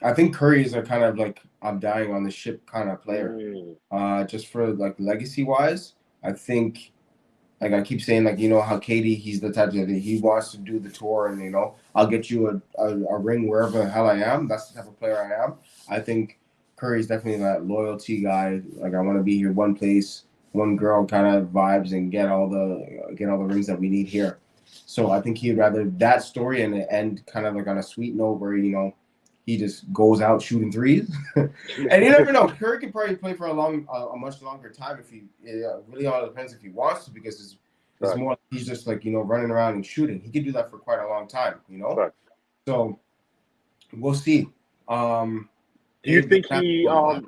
I think Curry is a kind of like I'm dying on the ship kind of player. Mm, Just for like legacy wise, I think like I keep saying like how Katie he's the type that he wants to do the tour and I'll get you a ring wherever the hell I am. That's the type of player I am. I think Curry's definitely that loyalty guy. Like I want to be here one place, one girl kind of vibes and get all the rings that we need here. So I think he'd rather that story and end kind of like on a sweet note where he just goes out shooting threes. And you never know. Curry can probably play for a much longer time if he. It really all depends if he wants to, because it's fact, more. He's just like running around and shooting. He could do that for quite a long time. fact. So we'll see. Um, Do you the think he basketball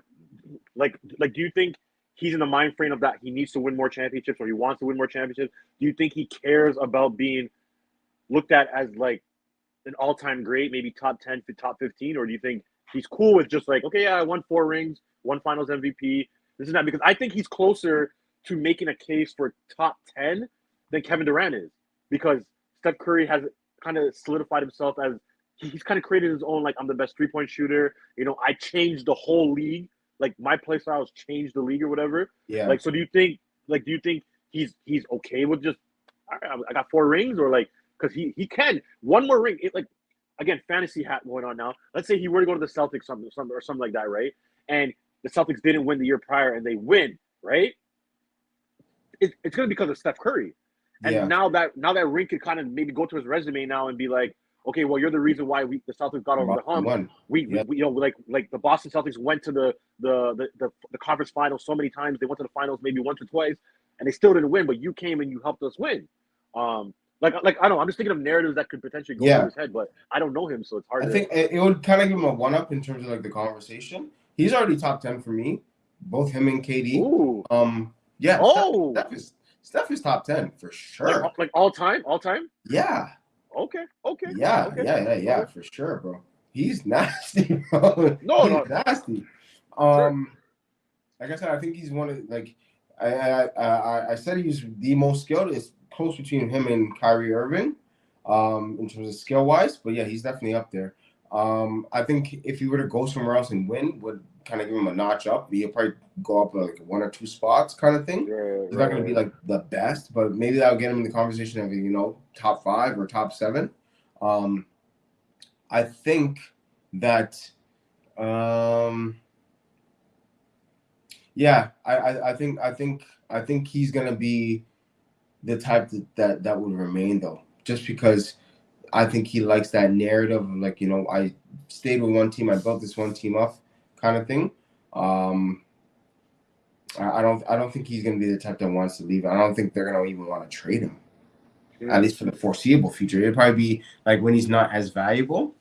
live. do you think he's in the mind frame of that he needs to win more championships or he wants to win more championships? Do you think he cares about being looked at as like an all time great, maybe top 10 to top 15, or do you think he's cool with just like, okay, yeah, I won 4 rings, one Finals MVP, this is that? Because I think he's closer to making a case for top 10 than Kevin Durant is, because Steph Curry has kind of solidified himself as he's kind of created his own like I'm the best 3 point shooter. I changed the whole league. Like my play styles changed the league or whatever. Yeah. Like, so do you think he's okay with just I got 4 rings, or like because he can one more ring. It like again fantasy hat going on now. Let's say he were to go to the Celtics something like that, right? And the Celtics didn't win the year prior and they win, right? It's going to be because of Steph Curry. And Yeah. now that ring could kind of maybe go to his resume now and be like, okay, well, you're the reason why the Celtics got over the hump. One. Yeah. We like the Boston Celtics went to the conference finals so many times. They went to the finals maybe once or twice, and they still didn't win. But you came and you helped us win. Like I don't know. I'm just thinking of narratives that could potentially go through Yeah. his head, but I don't know him, so it's hard I to. think it would kind of give him a one up in terms of like the conversation. He's already top 10 for me, both him and KD. Ooh, Yeah, Steph, oh, Steph is Steph is top 10 for like sure. like all time. Yeah. Okay, okay, Yeah, okay, yeah, yeah, yeah, okay. for sure, bro. He's nasty, bro. No, He's no, nasty. sure. Um, like I said, I think he's one of like I said he's the most skilled. It's close between him and Kyrie Irving, in terms of skill wise. But yeah, he's definitely up there. I think if he were to go somewhere else and win, would kind of give him a notch up. He'll probably go up like one or two spots, kind of thing. Right, He's not going to be right. like the best, but maybe that'll get him in the conversation of top five or top seven. Um, I think that um, yeah, I think he's gonna be the type that would remain though, just because I think he likes that narrative of like I stayed with one team, I built this one team up, kind of thing. Um, I don't think he's gonna be the type that wants to leave. I don't think they're gonna even want to trade him, at Hmm. least for the foreseeable future. It'd probably be like when he's not as valuable,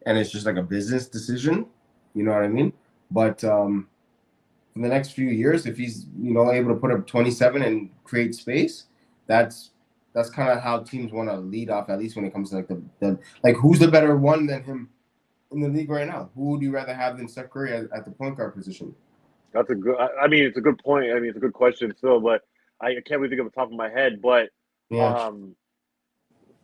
and it's just like a business decision. You know what I mean? But in the next few years, if he's able to put up 27 and create space, that's that's kind of how teams want to lead off. At least when it comes to like the like who's the better one than him in the league right now? Who would you rather have than Steph Curry at the point guard position? That's a good. I mean, it's a good point. I mean, it's a good question still, but I can't really think of the top of my head. But Yeah, um,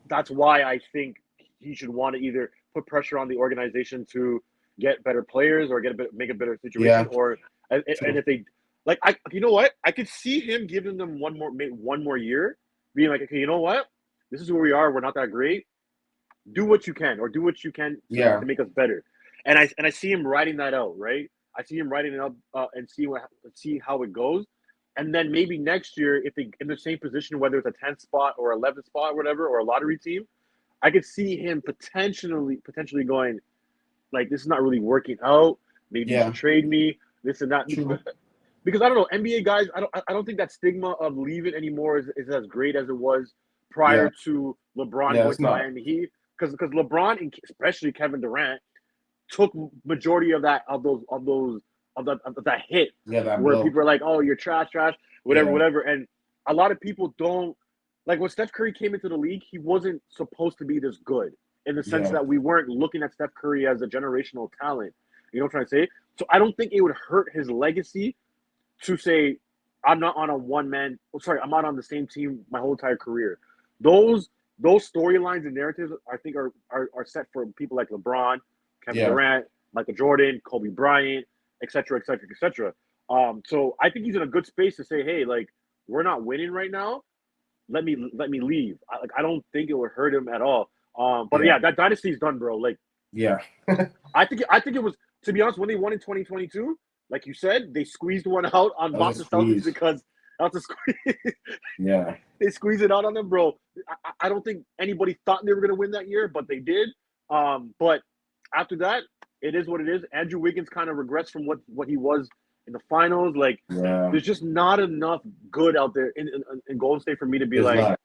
that's why I think he should want to either put pressure on the organization to get better players or make a better situation, yeah, or and true. if they like, you know what, I could see him giving them one more year, being like, okay, you know what, this is where we are. We're not that great. Do what you can, or do what you can to, Yeah, to make us better. And I see him writing that out, right? I see him writing it up and see how it goes. And then maybe next year, if they in the same position, whether it's a 10th spot or 11th spot, or whatever, or a lottery team, I could see him potentially going like, this is not really working out. Maybe you should yeah, trade me. This and that. true. Because I don't know, NBA guys, I don't think that stigma of leaving anymore is as great as it was Yeah, prior to LeBron yeah, going it's to not. Miami Heat. Because LeBron and especially Kevin Durant took majority of that hit, Yeah, that where blow. people are like, "Oh, you're trash, trash, whatever, Yeah, whatever." And a lot of people don't like when Steph Curry came into the league. He wasn't supposed to be this good, in the sense yeah, that we weren't looking at Steph Curry as a generational talent. You know what I'm trying to say? So I don't think it would hurt his legacy to say, I'm not on a one man. Oh, sorry, I'm not on the same team my whole entire career. Those those storylines and narratives, I think, are set for people like LeBron, Kevin yeah, Durant. Michael Jordan, Kobe Bryant, et cetera, et cetera, et cetera. So I think he's in a good space to say, hey, like, we're not winning right now. Let me leave. I don't think it would hurt him at all. But yeah, that dynasty's done, bro. Like, Yeah. I think it was, to be honest, when they won in 2022, like you said, they squeezed one out on That was a Boston Celtics squeeze. because that's a squeeze. Yeah. They squeezed it out on them, bro. I don't think anybody thought they were gonna win that year, but they did. But after that, it is what it is. Andrew Wiggins kind of regrets from what he was in the finals. Like, Yeah. there's just not enough good out there in Golden State for me to be There's like, not.